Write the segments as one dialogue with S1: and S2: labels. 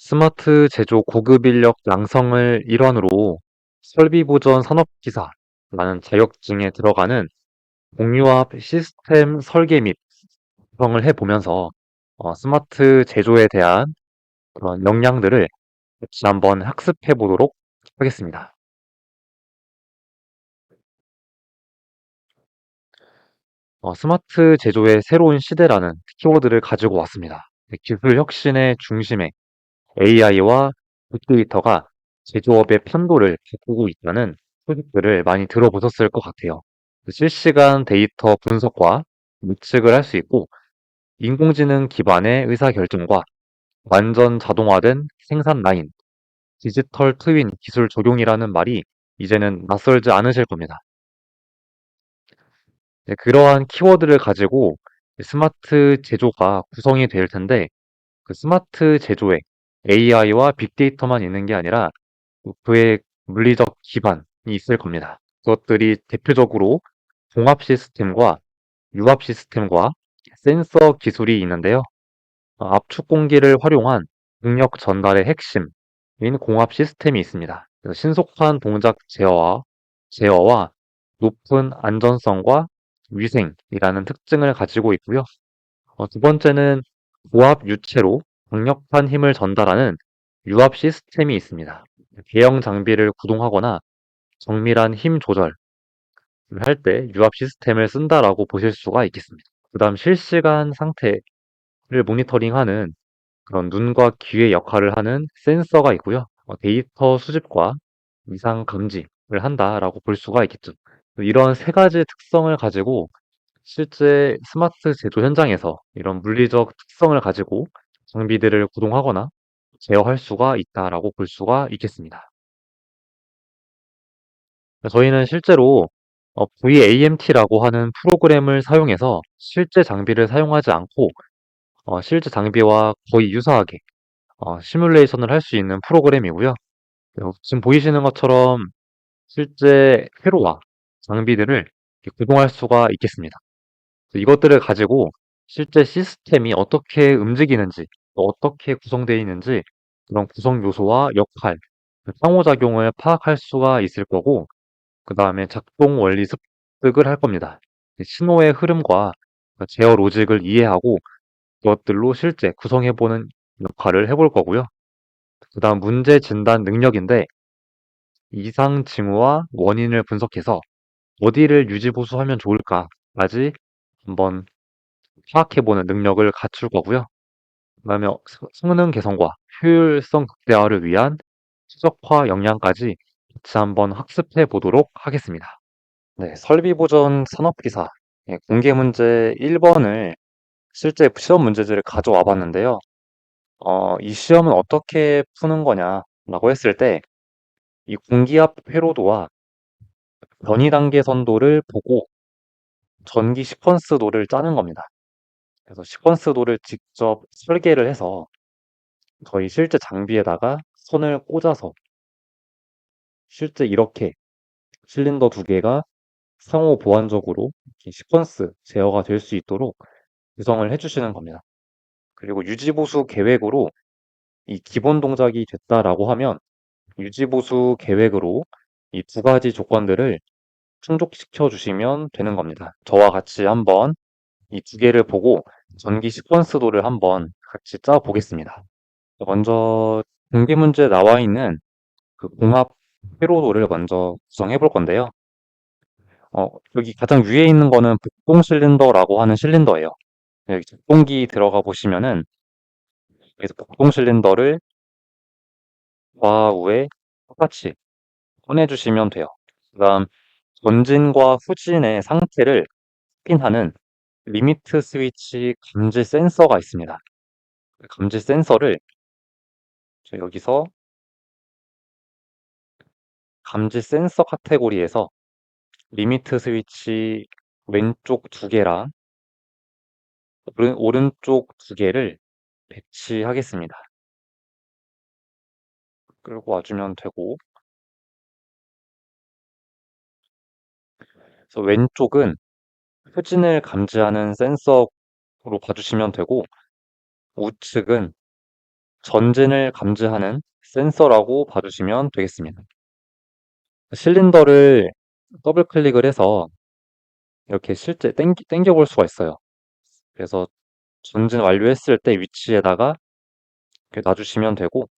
S1: 스마트 제조 고급 인력 양성을 일환으로 설비 보전 산업기사라는 자격증에 들어가는 공유압 시스템 설계 및 구성을 해보면서 스마트 제조에 대한 그런 역량들을 같이 한번 학습해 보도록 하겠습니다. 스마트 제조의 새로운 시대라는 키워드를 가지고 왔습니다. 기술 혁신의 중심에 AI와 빅데이터가 제조업의 판도를 바꾸고 있다는 소식들을 많이 들어보셨을 것 같아요. 실시간 데이터 분석과 예측을 할 수 있고, 인공지능 기반의 의사결정과 완전 자동화된 생산 라인, 디지털 트윈 기술 적용이라는 말이 이제는 낯설지 않으실 겁니다. 네, 그러한 키워드를 가지고 스마트 제조가 구성이 될 텐데, 그 스마트 제조에 AI와 빅데이터만 있는 게 아니라 그의 물리적 기반이 있을 겁니다. 그것들이 대표적으로 봉합 시스템과 융합 시스템과 센서 기술이 있는데요. 압축 공기를 활용한 능력 전달의 핵심인 공합 시스템이 있습니다. 그래서 신속한 동작 제어와 높은 안전성과 위생이라는 특징을 가지고 있고요. 두 번째는 고압 유체로 강력한 힘을 전달하는 유압 시스템이 있습니다. 대형 장비를 구동하거나 정밀한 힘 조절을 할 때 유압 시스템을 쓴다라고 보실 수가 있겠습니다. 그 다음 실시간 상태를 모니터링하는 그런 눈과 귀의 역할을 하는 센서가 있고요. 데이터 수집과 이상 감지를 한다라고 볼 수가 있겠죠. 이런 세 가지 특성을 가지고 실제 스마트 제조 현장에서 이런 물리적 특성을 가지고 장비들을 구동하거나 제어할 수가 있다라고 볼 수가 있겠습니다. 저희는 실제로 VAMT라고 하는 프로그램을 사용해서 실제 장비를 사용하지 않고 실제 장비와 거의 유사하게 시뮬레이션을 할 수 있는 프로그램이고요. 지금 보이시는 것처럼 실제 회로와 장비들을 이렇게 구동할 수가 있겠습니다. 그래서 이것들을 가지고 실제 시스템이 어떻게 움직이는지, 또 어떻게 구성되어 있는지 그런 구성 요소와 역할, 그 상호작용을 파악할 수가 있을 거고, 그 다음에 작동 원리 습득을 할 겁니다. 신호의 흐름과 그 제어 로직을 이해하고 그것들로 실제 구성해보는 역할을 해볼 거고요. 그 다음 문제 진단 능력인데 이상 징후와 원인을 분석해서 어디를 유지보수하면 좋을까까지 한번 파악해보는 능력을 갖출 거고요. 그다음에 성능 개선과 효율성 극대화를 위한 최적화 역량까지 같이 한번 학습해 보도록 하겠습니다. 네, 설비 보전 산업기사 공개 문제 1번을 실제 시험 문제지를 가져와 봤는데요. 이 시험은 어떻게 푸는 거냐라고 했을 때 이 공기압 회로도와 변이 단계 선도를 보고 전기 시퀀스도를 짜는 겁니다. 그래서 시퀀스도를 직접 설계를 해서 저희 실제 장비에다가 선을 꽂아서 실제 이렇게 실린더 두 개가 상호 보완적으로 이렇게 시퀀스 제어가 될 수 있도록 구성을 해주시는 겁니다. 그리고 유지보수 계획으로 이 기본 동작이 됐다라고 하면 유지보수 계획으로 이 두 가지 조건들을 충족시켜 주시면 되는 겁니다. 저와 같이 한번 이 두 개를 보고 전기 시퀀스도를 한번 같이 짜 보겠습니다. 먼저 공개 문제에 나와 있는 그 공합 회로도를 먼저 구성해 볼 건데요. 여기 가장 위에 있는 거는 복동 실린더라고 하는 실린더예요. 여기 작동기 들어가 보시면은 여기서 복동 실린더를 좌우에 똑같이 꺼내주시면 돼요. 그다음 전진과 후진의 상태를 확인하는 리미트 스위치 감지 센서가 있습니다. 그 감지 센서를 여기서 감지 센서 카테고리에서 리미트 스위치 왼쪽 두 개랑 오른쪽 두 개를 배치하겠습니다. 끌고 와주면 되고, 그래서 왼쪽은 후진을 감지하는 센서로 봐주시면 되고, 우측은 전진을 감지하는 센서라고 봐주시면 되겠습니다. 실린더를 더블 클릭을 해서 이렇게 실제 당겨 볼 수가 있어요. 그래서 전진 완료했을 때 위치에다가 이렇게 놔주시면 되고,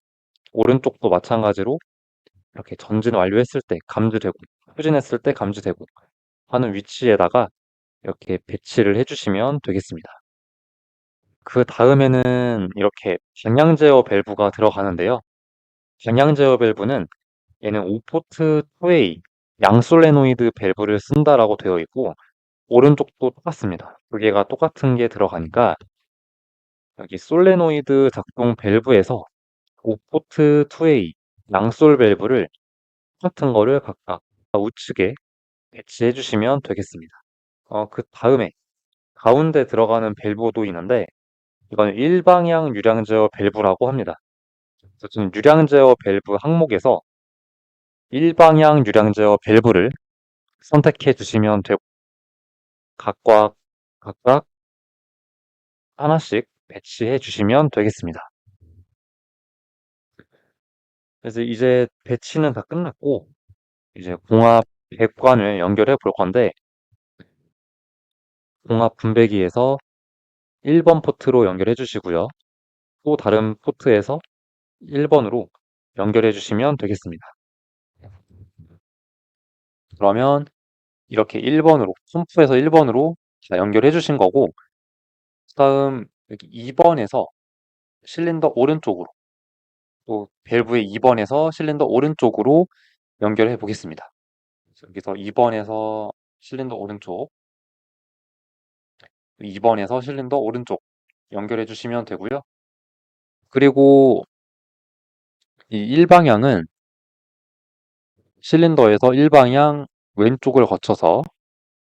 S1: 오른쪽도 마찬가지로 이렇게 전진 완료했을 때 감지되고, 후진했을 때 감지되고 하는 위치에다가 이렇게 배치를 해주시면 되겠습니다. 그 다음에는 이렇게 방향 제어 밸브가 들어가는데요. 방향 제어 밸브는 얘는 5포트 2웨이 양솔레노이드 밸브를 쓴다라고 되어 있고, 오른쪽도 똑같습니다. 두 개가 똑같은 게 들어가니까 여기 솔레노이드 작동 밸브에서 5포트 2웨이 양솔 밸브를 똑같은 거를 각각 우측에 배치해 주시면 되겠습니다. 그 다음에 가운데 들어가는 밸브도 있는데, 이건 일방향 유량 제어 밸브라고 합니다. 그래서 저는 유량 제어 밸브 항목에서 일방향 유량 제어 밸브를 선택해 주시면 되고, 각각 하나씩 배치해 주시면 되겠습니다. 그래서 이제 배치는 다 끝났고, 이제 공합 배관을 연결해 볼 건데, 공합 분배기에서 1번 포트로 연결해 주시고요. 또 다른 포트에서 1번으로 연결해 주시면 되겠습니다. 그러면 이렇게 1번으로, 펌프에서 1번으로 다 연결해 주신 거고, 다음 여기 2번에서 실린더 오른쪽으로, 또 밸브의 2번에서 실린더 오른쪽으로 연결해 보겠습니다. 여기서 2번에서 실린더 오른쪽, 2번에서 실린더 오른쪽 연결해 주시면 되고요. 그리고 이 1방향은 실린더에서 1방향 왼쪽을 거쳐서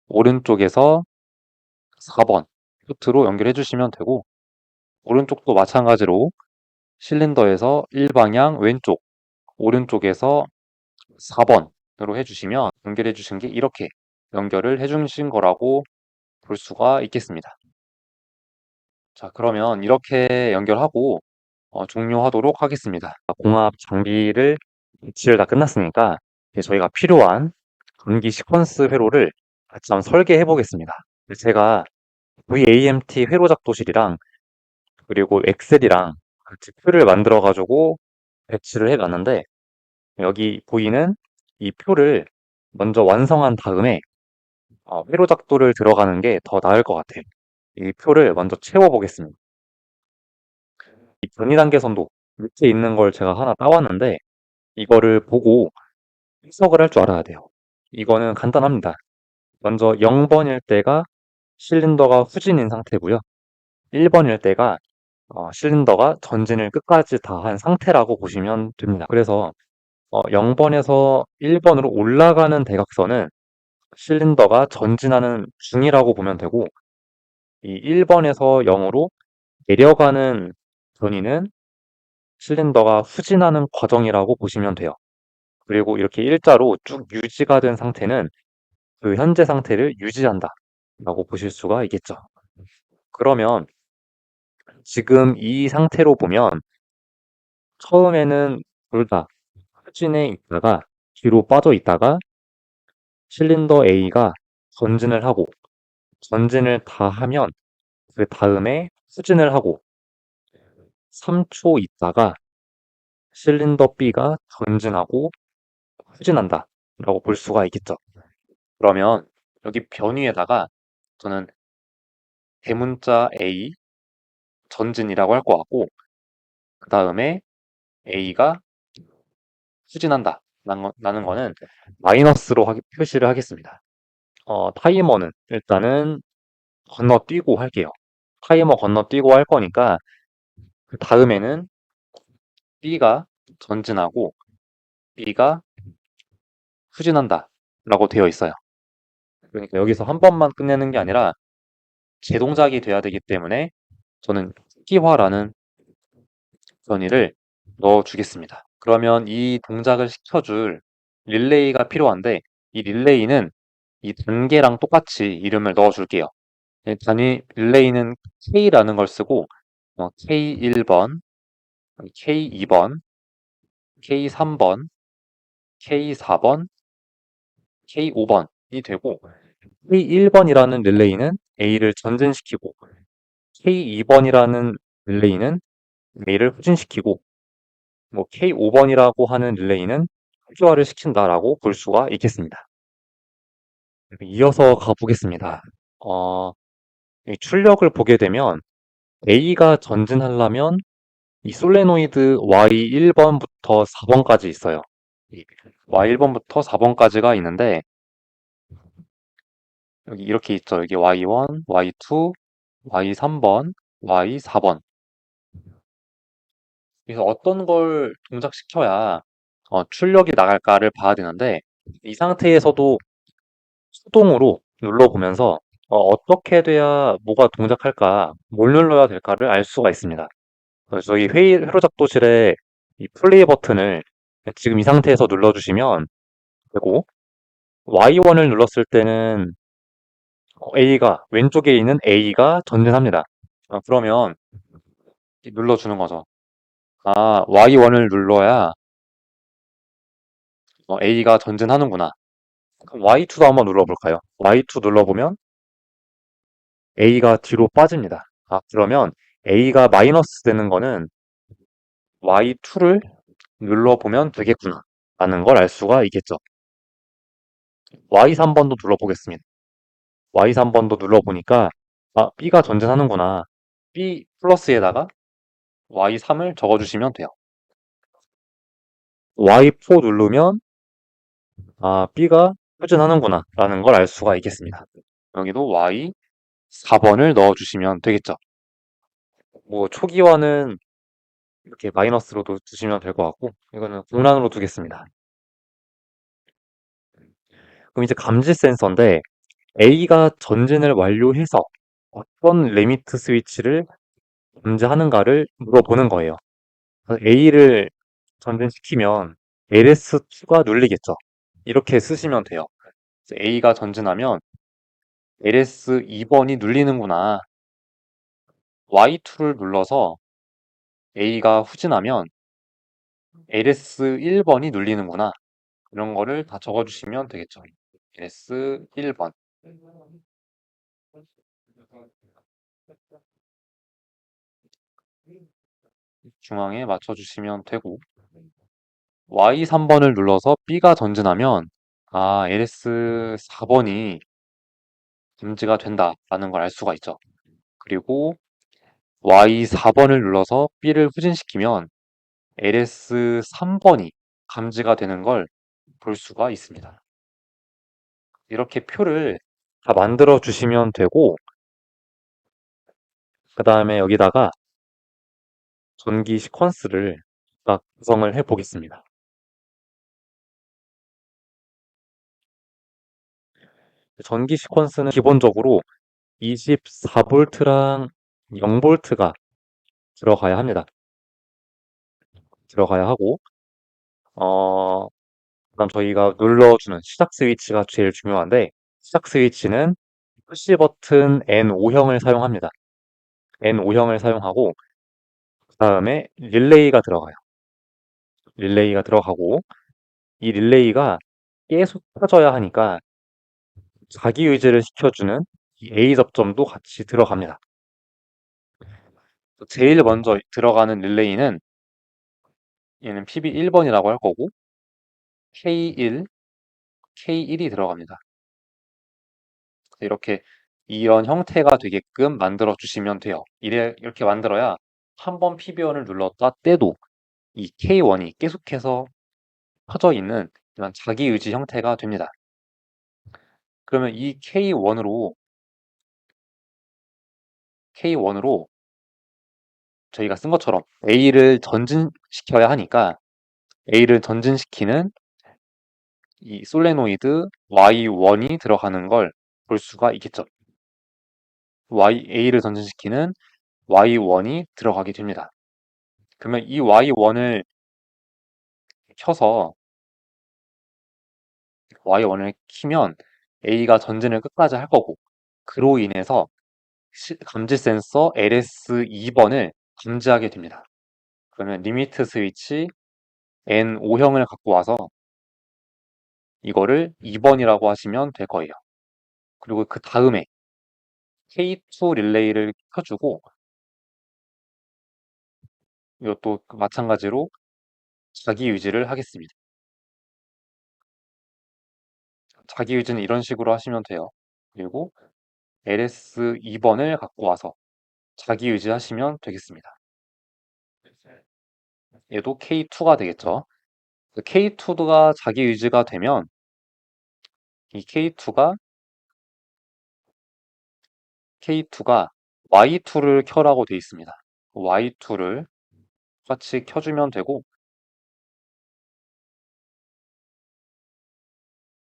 S1: 오른쪽에서 4번 포트로 연결해 주시면 되고, 오른쪽도 마찬가지로 실린더에서 1방향 왼쪽, 오른쪽에서 4번으로 해주시면 연결해 주신 게 이렇게 연결을 해 주신 거라고 볼 수가 있겠습니다. 자, 그러면 이렇게 연결하고 종료하도록 하겠습니다. 공합 장비를 배치를 다 끝났으니까 이제 저희가 필요한 전기 시퀀스 회로를 같이 한번 설계해 보겠습니다. 제가 VAMT 회로 작도실이랑 그리고 엑셀이랑 같이 표를 만들어 가지고 배치를 해 놨는데, 여기 보이는 이 표를 먼저 완성한 다음에 회로 작도를 들어가는 게 더 나을 것 같아요. 이 표를 먼저 채워 보겠습니다. 이 변이 단계선도 밑에 있는 걸 제가 하나 따왔는데, 이거를 보고 해석을 할 줄 알아야 돼요. 이거는 간단합니다. 먼저 0번일 때가 실린더가 후진인 상태고요. 1번일 때가 실린더가 전진을 끝까지 다 한 상태라고 보시면 됩니다. 그래서 0번에서 1번으로 올라가는 대각선은 실린더가 전진하는 중이라고 보면 되고, 이 1번에서 0으로 내려가는 변이는 실린더가 후진하는 과정이라고 보시면 돼요. 그리고 이렇게 일자로 쭉 유지가 된 상태는 그 현재 상태를 유지한다 라고 보실 수가 있겠죠. 그러면 지금 이 상태로 보면 처음에는 둘 다 후진해 있다가 뒤로 빠져 있다가 실린더 A가 전진을 하고, 전진을 다 하면 그 다음에 후진을 하고 3초 있다가 실린더 B가 전진하고 후진한다 라고 볼 수가 있겠죠. 그러면 여기 변위에다가 저는 대문자 A 전진이라고 할 것 같고, 그 다음에 A가 후진한다 라는 거는 마이너스로 표시를 하겠습니다. 타이머는 일단은 건너뛰고 할게요. 타이머 건너뛰고 할 거니까 그 다음에는 B가 전진하고 B가 후진한다 라고 되어 있어요. 그러니까 여기서 한 번만 끝내는 게 아니라 재동작이 돼야 되기 때문에 저는 특기화라는 변이를 넣어 주겠습니다. 그러면 이 동작을 시켜줄 릴레이가 필요한데, 이 릴레이는 이 단계랑 똑같이 이름을 넣어 줄게요. 단위 릴레이는 K라는 걸 쓰고 K1번, K2번, K3번, K4번, K5번이 되고, K1번이라는 릴레이는 A를 전진시키고, K2번이라는 릴레이는 A를 후진시키고, 뭐 K5번이라고 하는 릴레이는 흡기화를 시킨다라고 볼 수가 있겠습니다. 이어서 가보겠습니다. 어, 이 출력을 보게 되면 A가 전진하려면 이 솔레노이드 Y1번부터 4번까지 있어요. 이 Y1번부터 4번까지가 있는데 여기 이렇게 있죠. 여기 Y1, Y2, Y3번, Y4번. 그래서 어떤 걸 동작시켜야 출력이 나갈까를 봐야 되는데 이 상태에서도 수동으로 눌러보면서 어떻게 돼야 뭐가 동작할까, 뭘 눌러야 될까를 알 수가 있습니다. 그래서 저희 회로작도실에 이 플레이 버튼을 지금 이 상태에서 눌러주시면 되고, Y1을 눌렀을 때는 왼쪽에 있는 A가 전진합니다. 그러면 눌러주는 거죠. 아, Y1을 눌러야 A가 전진하는구나. 그럼 Y2도 한번 눌러볼까요? Y2 눌러보면 A가 뒤로 빠집니다. 아, 그러면 A가 마이너스 되는 거는 Y2를 눌러보면 되겠구나 라는 걸 알 수가 있겠죠. Y3번도 눌러보겠습니다. Y3번도 눌러보니까 아, B가 전진하는구나. B 플러스에다가 Y3을 적어주시면 돼요. Y4 누르면 아, B가 후진하는구나 라는 걸 알 수가 있겠습니다. 여기도 Y4번을 넣어주시면 되겠죠. 뭐 초기화는 이렇게 마이너스로도 두시면 될 것 같고, 이거는 공란으로 두겠습니다. 그럼 이제 감지 센서인데 A가 전진을 완료해서 어떤 리미트 스위치를 감지하는가를 물어보는 거예요. A를 전진시키면 LS2가 눌리겠죠. 이렇게 쓰시면 돼요. A가 전진하면 LS2번이 눌리는구나. Y2를 눌러서 A가 후진하면 LS1번이 눌리는구나. 이런 거를 다 적어주시면 되겠죠. LS1번. 중앙에 맞춰주시면 되고, Y3번을 눌러서 B가 전진하면 아, LS4번이 감지가 된다라는 걸 알 수가 있죠. 그리고 Y4번을 눌러서 B를 후진시키면 LS3번이 감지가 되는 걸 볼 수가 있습니다. 이렇게 표를 다 만들어 주시면 되고, 그 다음에 여기다가 전기 시퀀스를 딱 구성을 해 보겠습니다. 전기 시퀀스는 기본적으로 24V랑 0V가 들어가야 합니다. 들어가야 하고, 어, 그다음 저희가 눌러주는 시작 스위치가 제일 중요한데, 시작 스위치는 푸시 버튼 N5형을 사용합니다. N5형을 사용하고, 그 다음에 릴레이가 들어가요. 릴레이가 들어가고, 이 릴레이가 계속 켜져야 하니까 자기 의지를 시켜주는 이 A 접점도 같이 들어갑니다. 제일 먼저 들어가는 릴레이는 얘는 PB1번이라고 할 거고, K1, K1이 들어갑니다. 이렇게 이런 형태가 되게끔 만들어 주시면 돼요. 이렇게 만들어야 한 번 PB1을 눌렀다 떼도 이 K1이 계속해서 켜져 있는 이런 자기의지 형태가 됩니다. 그러면 이 K1으로 저희가 쓴 것처럼 A를 전진시켜야 하니까 A를 전진시키는 이 솔레노이드 Y1이 들어가는 걸 볼 수가 있겠죠. A를 전진시키는 Y1이 들어가게 됩니다. 그러면 이 Y1을 켜서 Y1을 키면 A가 전진을 끝까지 할 거고, 그로 인해서 감지 센서 LS2번을 감지하게 됩니다. 그러면 리미트 스위치 N5형을 갖고 와서 이거를 2번이라고 하시면 될 거예요. 그리고 그 다음에 K2 릴레이를 켜주고 이것도 마찬가지로 자기 유지를 하겠습니다. 자기 유지는 이런 식으로 하시면 돼요. 그리고 LS 2번을 갖고 와서 자기 유지하시면 되겠습니다. 얘도 K2가 되겠죠. K2가 자기 유지가 되면 이 K2가 Y2를 켜라고 되어 있습니다. Y2를 같이 켜주면 되고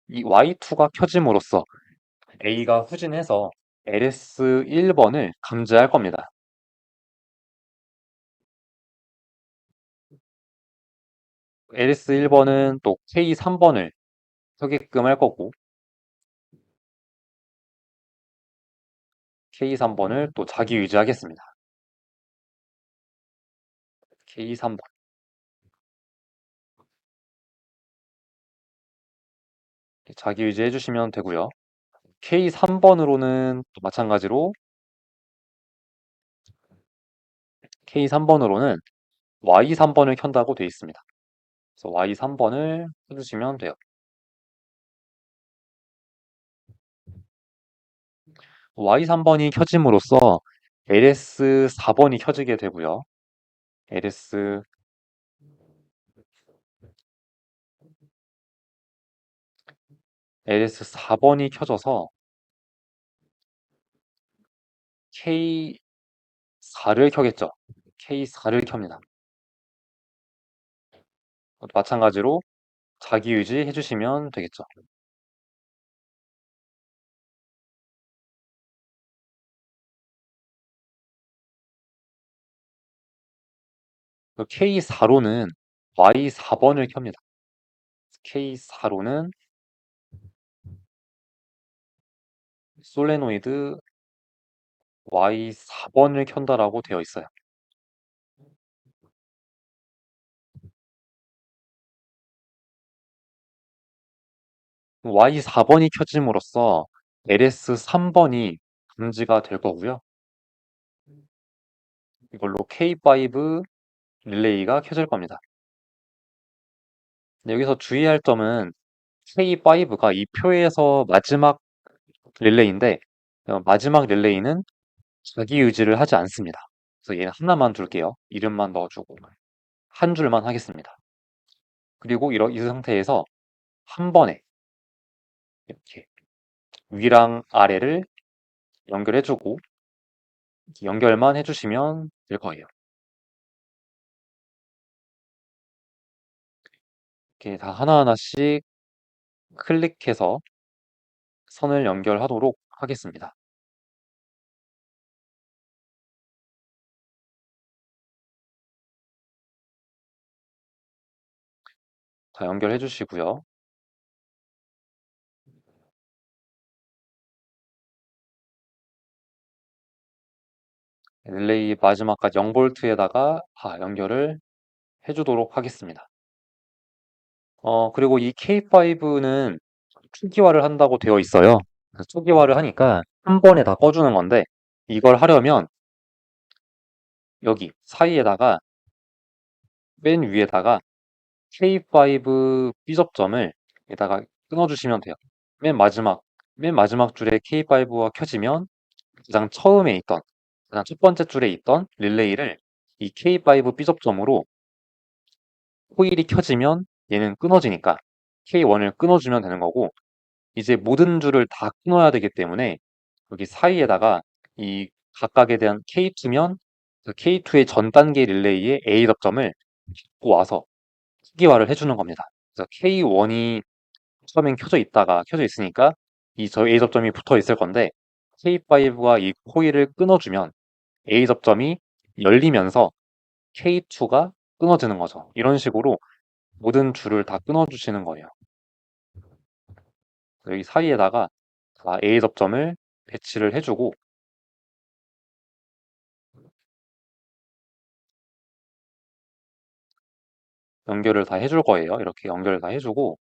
S1: 이 Y2가 켜짐으로써 A가 후진해서 LS 1번을 감지할 겁니다. LS 1번은 또 K 3번을 켜게끔 할 거고 K 3번을 또 자기 유지하겠습니다. K 3번 자기 유지해 주시면 되고요. K 3번으로는 또 마찬가지로 K 3번으로는 Y 3번을 켠다고 되어 있습니다. 그래서 Y 3번을 켜주시면 돼요. Y 3번이 켜짐으로써 LS 4번이 켜지게 되고요. LS 4번이 켜져서 K4를 켜겠죠. K4를 켭니다. 마찬가지로 자기 유지 해주시면 되겠죠. K4로는 Y4번을 켭니다. K4로는 솔레노이드 Y4번을 켠다라고 되어 있어요. Y4번이 켜짐으로써 LS3번이 감지가 될 거고요. 이걸로 K5 릴레이가 켜질 겁니다. 여기서 주의할 점은 K5가 이 표에서 마지막 릴레이인데 마지막 릴레이는 자기 유지를 하지 않습니다. 그래서 얘는 하나만 둘게요. 이름만 넣어주고 한 줄만 하겠습니다. 그리고 이 상태에서 한 번에 이렇게 위랑 아래를 연결해주고 연결만 해주시면 될 거예요. 이렇게 다 하나하나씩 클릭해서 선을 연결하도록 하겠습니다. 다 연결해 주시고요. 릴레이 마지막까지 0볼트에다가 다 연결을 해주도록 하겠습니다. 그리고 이 K5는 초기화를 한다고 되어 있어요. 그래서 초기화를 하니까 한 번에 다 꺼주는 건데 이걸 하려면 여기 사이에다가 맨 위에다가 K5 B접점을 여기다가 끊어주시면 돼요. 맨 마지막 줄에 K5가 켜지면 가장 처음에 있던 가장 첫 번째 줄에 있던 릴레이를 이 K5 B접점으로 코일이 켜지면 얘는 끊어지니까 K1을 끊어주면 되는 거고 이제 모든 줄을 다 끊어야 되기 때문에 여기 사이에다가 이 각각에 대한 K2면 그 K2의 전 단계 릴레이의 A 접점을 갖고 와서 초기화를 해주는 겁니다. 그래서 K1이 처음엔 켜져 있으니까 이 저 A 접점이 붙어 있을 건데 K5가 이 코일을 끊어주면 A 접점이 열리면서 K2가 끊어지는 거죠. 이런 식으로 모든 줄을 다 끊어주시는 거예요. 여기 사이에다가 다 A 접점을 배치를 해주고 연결을 다 해줄 거예요. 이렇게 연결을 다 해주고,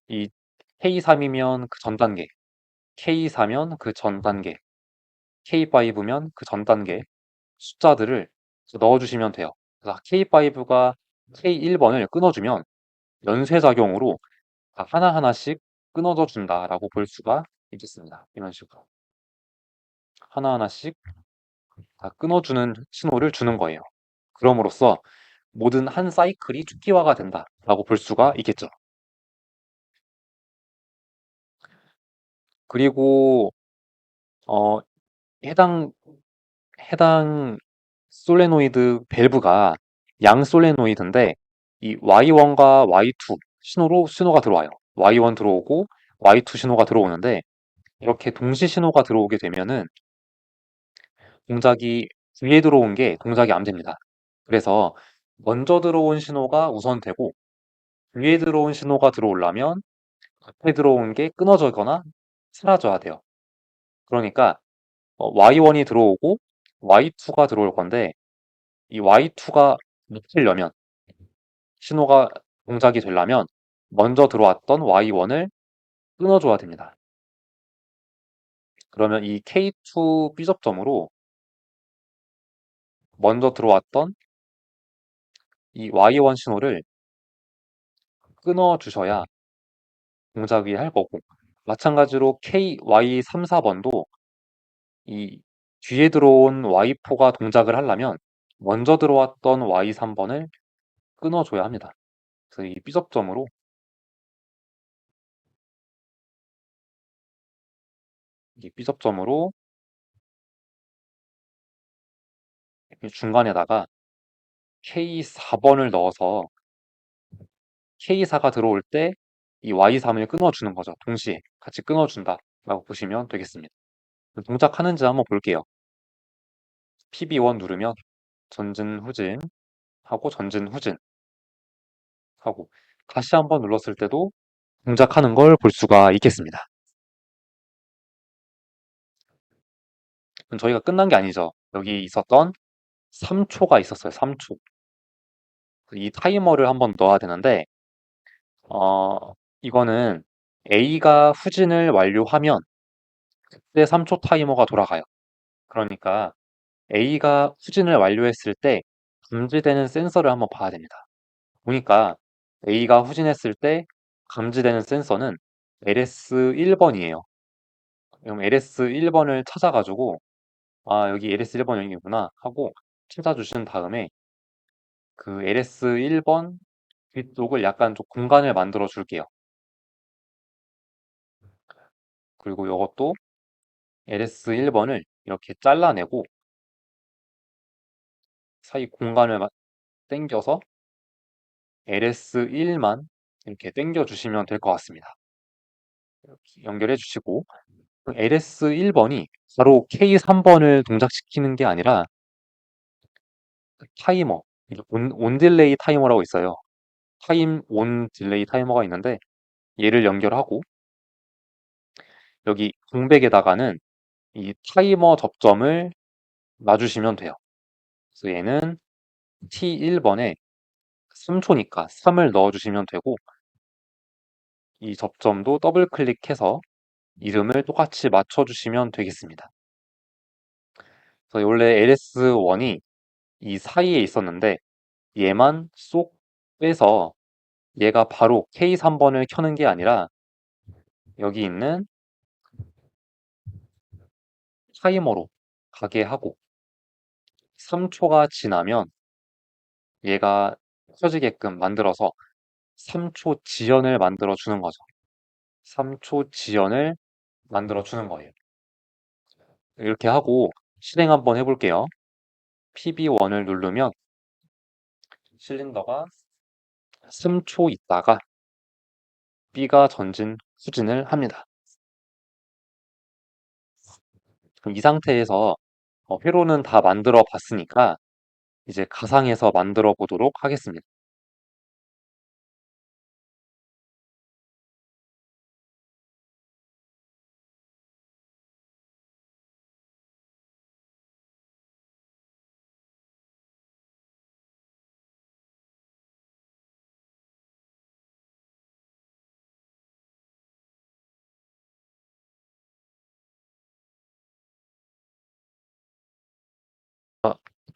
S1: 이 K3이면 그 전 단계, K4면 그 전 단계, K5면 그 전 단계 숫자들을 넣어주시면 돼요. 그래서 K5가 K1번을 끊어주면 연쇄작용으로 다 하나하나씩 끊어져 준다라고 볼 수가 있겠습니다. 이런 식으로. 하나하나씩 다 끊어주는 신호를 주는 거예요. 그럼으로써 모든 한 사이클이 쫓기화가 된다라고 볼 수가 있겠죠. 그리고 어, 해당 해당 솔레노이드 밸브가 양 솔레노이드인데 이 Y1과 Y2 신호가 들어와요. Y1 들어오고 Y2 신호가 들어오는데 이렇게 동시 신호가 들어오게 되면은 동작이 뒤에 들어온 게 동작이 안 됩니다. 그래서 먼저 들어온 신호가 우선 되고 뒤에 들어온 신호가 들어오려면 앞에 들어온 게 끊어져거나 사라져야 돼요. 그러니까 Y1이 들어오고 Y2가 들어올 건데 이 Y2가 먹히려면 신호가 동작이 되려면 먼저 들어왔던 Y1을 끊어줘야 됩니다. 그러면 이 K2 B접점으로 먼저 들어왔던 이 Y1 신호를 끊어주셔야 동작이 할 거고 마찬가지로 KY3, 4번도 이 뒤에 들어온 Y4가 동작을 하려면 먼저 들어왔던 Y3번을 끊어줘야 합니다. 그래서 이 B접점으로 이 B접점으로 중간에다가 K4번을 넣어서 K4가 들어올 때 이 Y3을 끊어주는 거죠. 동시에 같이 끊어준다라고 보시면 되겠습니다. 동작하는지 한번 볼게요. PB1 누르면 전진 후진 하고 전진 후진 하고 다시 한번 눌렀을 때도 동작하는 걸 볼 수가 있겠습니다. 그럼 저희가 끝난 게 아니죠. 여기 있었던 3초가 있었어요. 3초. 이 타이머를 한번 넣어야 되는데 이거는 A가 후진을 완료하면 그때 3초 타이머가 돌아가요. 그러니까 A가 후진을 완료했을 때 감지되는 센서를 한번 봐야 됩니다. 보니까 A가 후진했을 때 감지되는 센서는 LS1번이에요. 그럼 LS1번을 찾아가지고 아 여기 LS1번 여기구나 하고 찾아주신 다음에 그 LS1번 뒤쪽을 약간 좀 공간을 만들어 줄게요. 그리고 이것도 LS1번을 이렇게 잘라내고 사이 공간을 당겨서 LS1만 이렇게 당겨 주시면 될 것 같습니다. 이렇게 연결해 주시고 LS1번이 바로 K3번을 동작시키는 게 아니라 타이머, 온 딜레이 타이머라고 있어요. 타임 온 딜레이 타이머가 있는데 얘를 연결하고 여기 공백에다가는 이 타이머 접점을 놔주시면 돼요. 그래서 얘는 T1번에 3초니까 3을 넣어주시면 되고 이 접점도 더블 클릭해서 이름을 똑같이 맞춰주시면 되겠습니다. 그래서 원래 LS1이 이 사이에 있었는데 얘만 쏙 빼서 얘가 바로 K3번을 켜는 게 아니라 여기 있는 타이머로 가게 하고 3초가 지나면 얘가 켜지게끔 만들어서 3초 지연을 만들어 주는 거죠. 3초 지연을 만들어 주는 거예요. 이렇게 하고 실행 한번 해볼게요. PB1을 누르면 실린더가 3초 있다가 B가 전진 후진을 합니다. 그럼 이 상태에서 회로는 다 만들어 봤으니까 이제 가상에서 만들어 보도록 하겠습니다.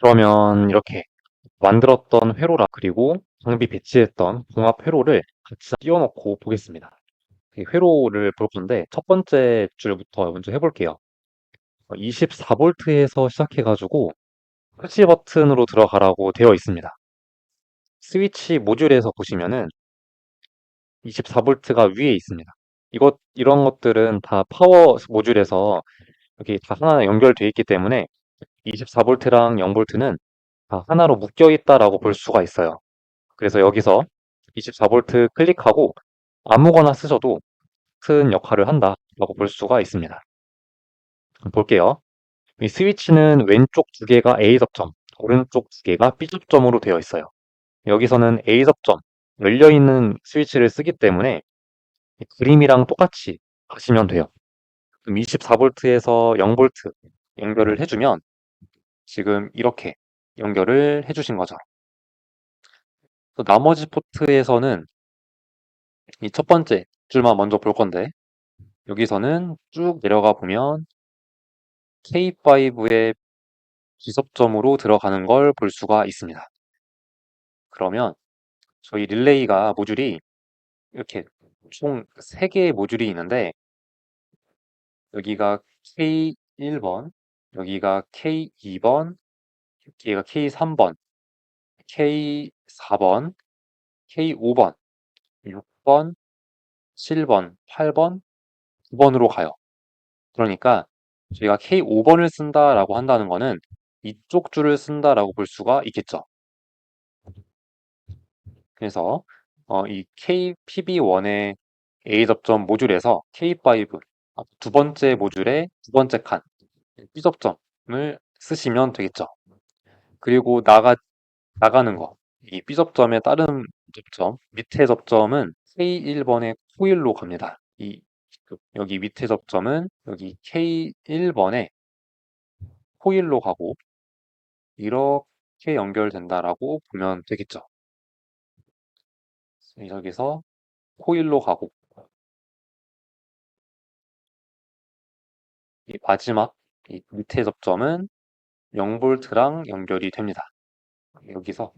S1: 그러면 이렇게 만들었던 회로랑 그리고 장비 배치했던 봉합 회로를 같이 띄워놓고 보겠습니다. 이 회로를 볼 건데 첫 번째 줄부터 먼저 해볼게요. 24V에서 시작해가지고 푸시 버튼으로 들어가라고 되어 있습니다. 스위치 모듈에서 보시면은 24V가 위에 있습니다. 이런 것들은 다 파워 모듈에서 이렇게 다 하나 연결되어 있기 때문에 24V랑 0V는 다 하나로 묶여 있다라고 볼 수가 있어요. 그래서 여기서 24V 클릭하고 아무거나 쓰셔도 큰 역할을 한다라고 볼 수가 있습니다. 볼게요. 이 스위치는 왼쪽 두 개가 A 접점, 오른쪽 두 개가 B 접점으로 되어 있어요. 여기서는 A 접점, 열려있는 스위치를 쓰기 때문에 이 그림이랑 똑같이 하시면 돼요. 그럼 24V에서 0V 연결을 해주면 지금 이렇게 연결을 해주신 거죠. 또 나머지 포트에서는 이 첫 번째 줄만 먼저 볼 건데 여기서는 쭉 내려가 보면 K5의 비접점으로 들어가는 걸 볼 수가 있습니다. 그러면 저희 릴레이가 모듈이 이렇게 총 3개의 모듈이 있는데 여기가 K1번, 여기가 K2번, 여기가 K3번, K4번, K5번, 6번, 7번, 8번, 9번으로 가요. 그러니까 저희가 K5번을 쓴다라고 한다는 거는 이쪽 줄을 쓴다라고 볼 수가 있겠죠. 그래서 이 KPB1의 A 접점 모듈에서 K5 두 번째 모듈의 두 번째 칸 B 접점을 쓰시면 되겠죠. 그리고 나가는 거, 이 B 접점의 다른 접점, 밑에 접점은 K1번의 코일로 갑니다. 여기 밑에 접점은 여기 K1번의 코일로 가고 이렇게 연결된다라고 보면 되겠죠. 여기서 코일로 가고 이 마지막 이 밑에 접점은 0V랑 연결이 됩니다. 여기서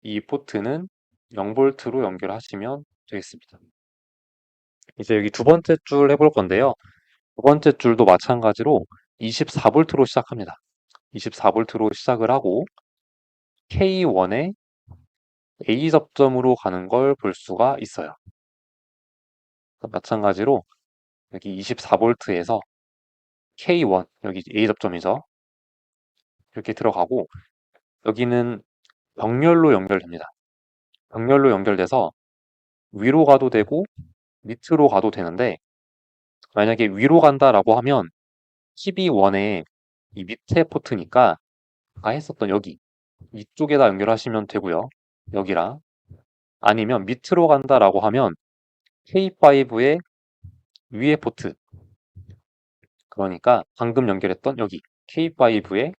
S1: 이 포트는 0V로 연결하시면 되겠습니다. 이제 여기 두 번째 줄 해볼 건데요. 두 번째 줄도 마찬가지로 24V로 시작합니다. 24V로 시작을 하고 K1의 A 접점으로 가는 걸 볼 수가 있어요. 마찬가지로 여기 24V에서 K1, 여기 A 접점이죠. 이렇게 들어가고 여기는 병렬로 연결됩니다. 병렬로 연결돼서 위로 가도 되고 밑으로 가도 되는데 만약에 위로 간다라고 하면 12원의 이 밑에 포트니까 아까 했었던 여기 이쪽에다 연결하시면 되고요. 여기랑 아니면 밑으로 간다라고 하면 K5의 위에 포트 그러니까 방금 연결했던 여기 K5의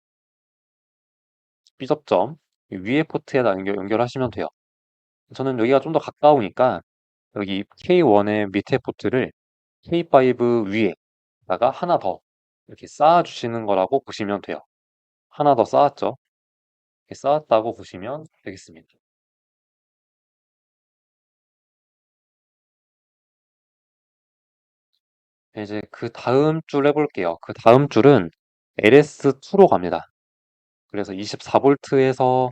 S1: B접점 위에 포트에다 연결하시면 돼요. 저는 여기가 좀 더 가까우니까 여기 K1의 밑에 포트를 K5 위에다가 하나 더 이렇게 쌓아주시는 거라고 보시면 돼요. 하나 더 쌓았죠? 이렇게 쌓았다고 보시면 되겠습니다. 이제 그 다음 줄 해볼게요. 그 다음 줄은 LS2로 갑니다. 그래서 24V에서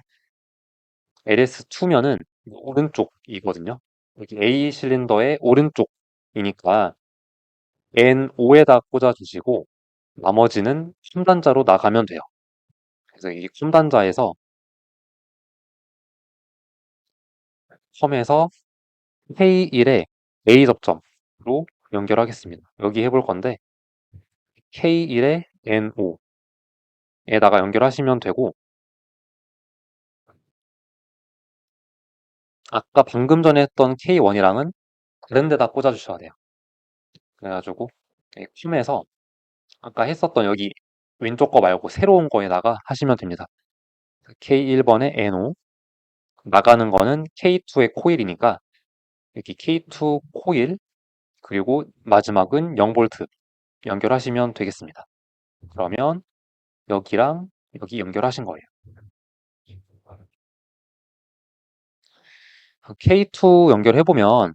S1: LS2면은 오른쪽이거든요. 여기 A 실린더의 오른쪽이니까 N5에다 꽂아주시고 나머지는 첨단자로 나가면 돼요. 그래서 이 첨단자에서 첨에서 K1의 A 접점으로 연결하겠습니다. 여기 해볼 건데 K1의 N5에다가 연결하시면 되고 아까 방금 전에 했던 K1이랑은 다른 데다 꽂아주셔야 돼요. 그래가지고 컴에서 아까 했었던 여기 왼쪽 거 말고 새로운 거에다가 하시면 됩니다. K1번의 N5 나가는 거는 K2의 코일이니까 여기 K2 코일 그리고 마지막은 0V 연결하시면 되겠습니다. 그러면 여기랑 여기 연결하신 거예요. 그 K2 연결해보면,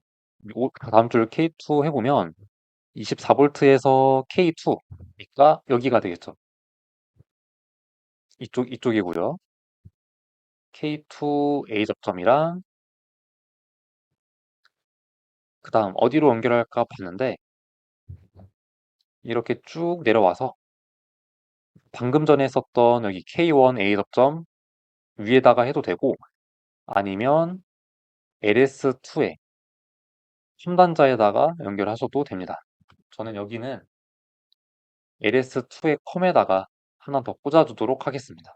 S1: 다음 줄 K2 해보면 24V에서 K2, 그러니까 여기가 되겠죠. 이쪽이고요. K2 A 접점이랑 그 다음 어디로 연결할까 봤는데 이렇게 쭉 내려와서 방금 전에 썼던 여기 K1 A 접점 위에다가 해도 되고 아니면 LS2에 3단자에다가 연결하셔도 됩니다. 저는 여기는 LS2의 컴에다가 하나 더 꽂아주도록 하겠습니다.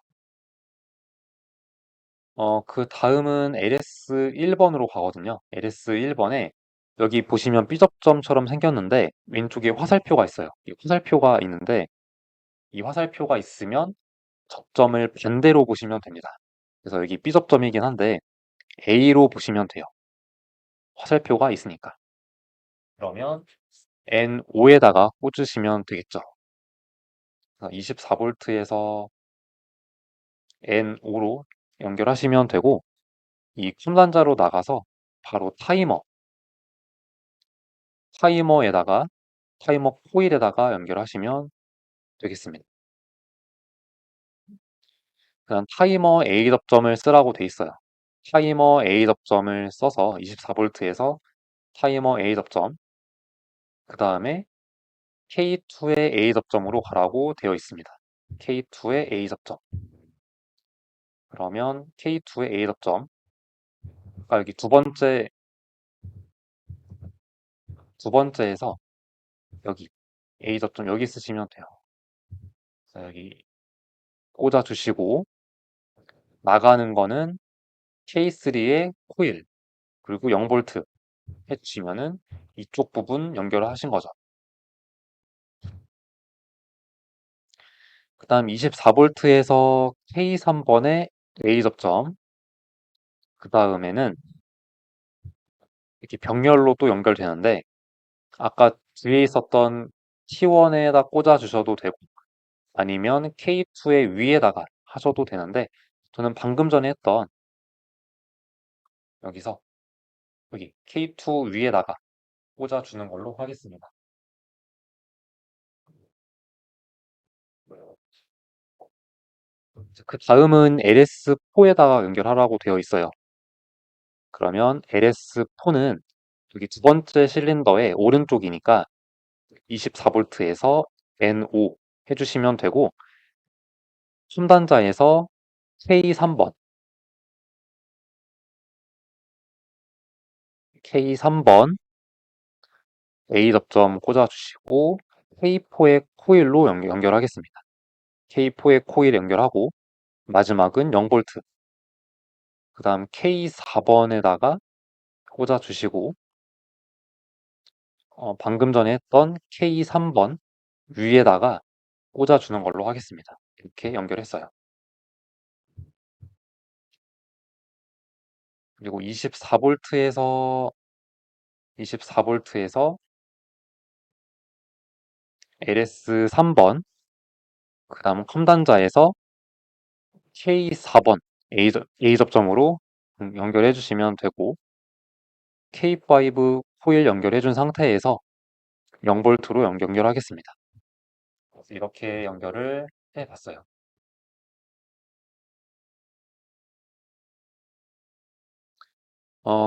S1: 그 다음은 LS1번으로 가거든요. LS1번에 여기 보시면 B접점처럼 생겼는데 왼쪽에 화살표가 있어요. 이 화살표가 있는데 이 화살표가 있으면 접점을 반대로 보시면 됩니다. 그래서 여기 B접점이긴 한데 A로 보시면 돼요. 화살표가 있으니까. 그러면 N5에다가 꽂으시면 되겠죠. 24V에서 N5로 연결하시면 되고 이 컴단자로 나가서 바로 타이머에다가 타이머 코일에다가 연결하시면 되겠습니다. 그냥 타이머 A 접점을 쓰라고 돼 있어요. 타이머 A 접점을 써서 24V에서 타이머 A 접점 그 다음에 K2의 A 접점으로 가라고 되어 있습니다. K2의 A 접점 그러면 K2의 A 접점 여기 두 번째에서 여기 A 접점 여기 쓰시면 돼요. 그래서 여기 꽂아 주시고 나가는 거는 K3의 코일 그리고 0V 해주시면은 이쪽 부분 연결을 하신 거죠. 그 다음 24V에서 K3번의 A 접점 그 다음에는 이렇게 병렬로 또 연결되는데 아까 뒤에 있었던 T1에다 꽂아 주셔도 되고 아니면 K2의 위에다가 하셔도 되는데 저는 방금 전에 했던 여기서 여기 K2 위에다가 꽂아 주는 걸로 하겠습니다. 그 다음은 LS4에다가 연결하라고 되어 있어요. 그러면 LS4는 여기 두 번째 실린더의 오른쪽이니까 24V에서 N5 해주시면 되고 3단자에서 K3번 A 접점 꽂아주시고 K4의 코일로 연결하겠습니다. K4의 코일 연결하고 마지막은 0V 그 다음 K4번에다가 꽂아주시고 방금 전에 했던 K3번 위에다가 꽂아주는 걸로 하겠습니다. 이렇게 연결했어요. 그리고 24V에서 LS3번 그 다음 컴단자에서 K4번 A 접점으로 연결해 주시면 되고 K5 코일 연결해 준 상태에서 0V로 연결하겠습니다. 이렇게 연결을 해 봤어요.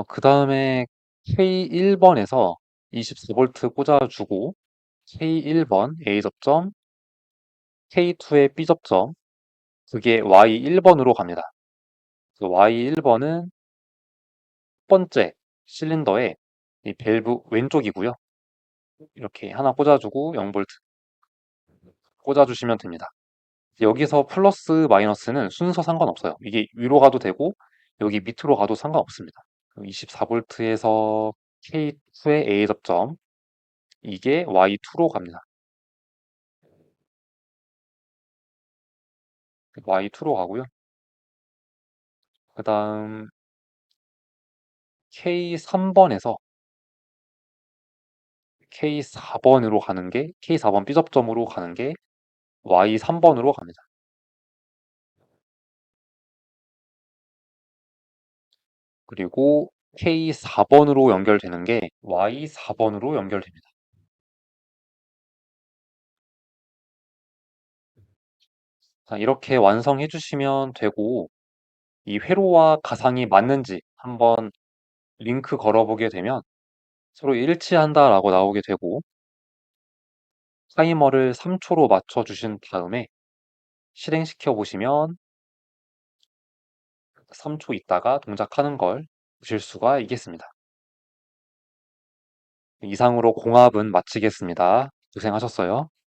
S1: 그 다음에 K1번에서 24V 꽂아주고 K1번 A 접점, K2의 B 접점, 그게 Y1번으로 갑니다. Y1번은 첫 번째 실린더의 이 밸브 왼쪽이고요. 이렇게 하나 꽂아주고 0V 꽂아주시면 됩니다. 여기서 플러스 마이너스는 순서 상관없어요. 이게 위로 가도 되고 여기 밑으로 가도 상관없습니다. 24V에서 K2의 A 접점 이게 Y2로 갑니다. Y2로 가고요. 그 다음 K3번에서 K4번 B접점으로 가는 게 Y3번으로 갑니다. 그리고 K4번으로 연결되는 게 Y4번으로 연결됩니다. 자, 이렇게 완성해 주시면 되고, 이 회로와 가상이 맞는지 한번 링크 걸어보게 되면 서로 일치한다라고 나오게 되고, 타이머를 3초로 맞춰주신 다음에 실행시켜 보시면 3초 있다가 동작하는 걸 보실 수가 있겠습니다. 이상으로 공합은 마치겠습니다. 고생하셨어요.